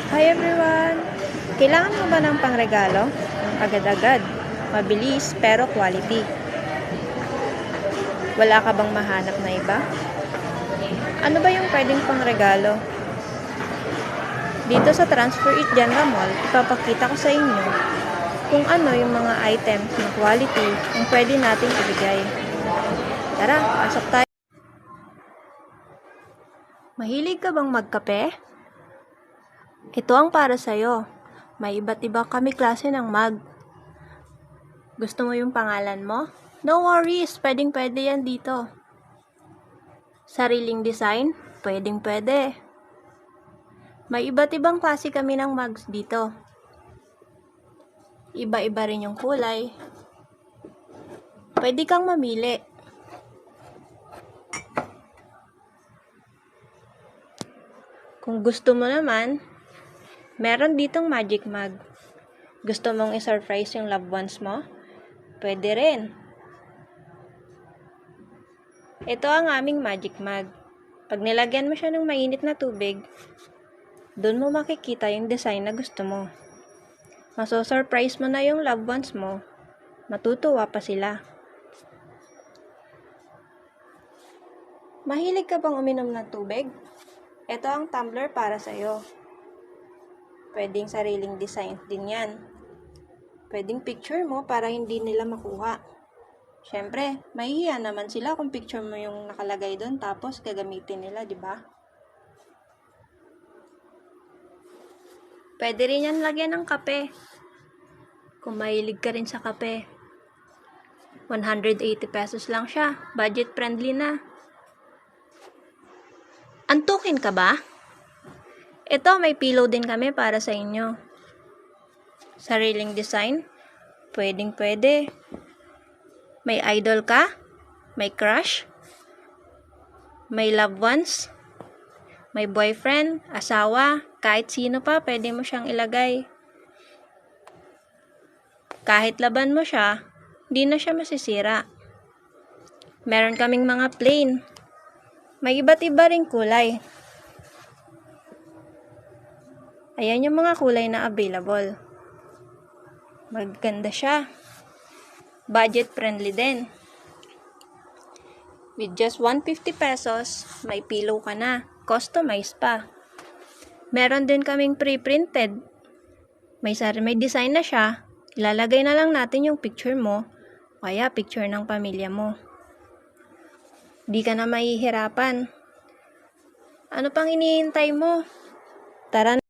Hi everyone! Kailangan mo ba ng pangregalo? Ang agad-agad, mabilis pero quality. Wala ka bang mahanap na iba? Ano ba yung pwedeng pangregalo? Dito sa Transfer It Genre Mall, ipapakita ko sa inyo kung ano yung mga items ng quality ang pwede nating ibigay. Tara, pasok tayo! Mahilig ka bang magkape? Ito ang para sa'yo. May iba't ibang kami klase ng mug. Gusto mo yung pangalan mo? No worries, pwedeng-pwede yan dito. Sariling design? Pwedeng-pwede. May iba't ibang klase kami ng mugs dito. Iba-iba rin yung kulay. Pwede kang mamili. Kung gusto mo naman, meron ditong magic mug. Gusto mong i-surprise yung loved ones mo? Pwede rin. Ito ang aming magic mug. Pag nilagyan mo siya ng mainit na tubig, doon mo makikita yung design na gusto mo. Maso-surprise mo na yung loved ones mo. Matutuwa pa sila. Mahilig ka bang uminom ng tubig? Ito ang tumbler para sa'yo. Pwedeng sariling design din yan. Pwedeng picture mo para hindi nila makuha. Siyempre, mahihiya naman sila kung picture mo yung nakalagay doon tapos gagamitin nila, di ba? Pwede rin yan lagyan ng kape. Kung mahilig ka rin sa kape. 180 pesos lang siya. Budget friendly na. Antukin ka ba? Ito, may pillow din kami para sa inyo. Sariling design? Pwedeng pwede. May idol ka? May crush? May loved ones? May boyfriend? Asawa? Kahit sino pa, pwede mo siyang ilagay. Kahit laban mo siya, di na siya masisira. Meron kaming mga plain. May iba't iba ring kulay. Ayan yung mga kulay na available. Maganda siya. Budget friendly din. With just 150 pesos, may pillow ka na. Customized pa. Meron din kaming pre-printed. May design na siya. Ilalagay na lang natin yung picture mo, kaya picture ng pamilya mo. Di ka na mahihirapan. Ano pang hinihintay mo? Tara na.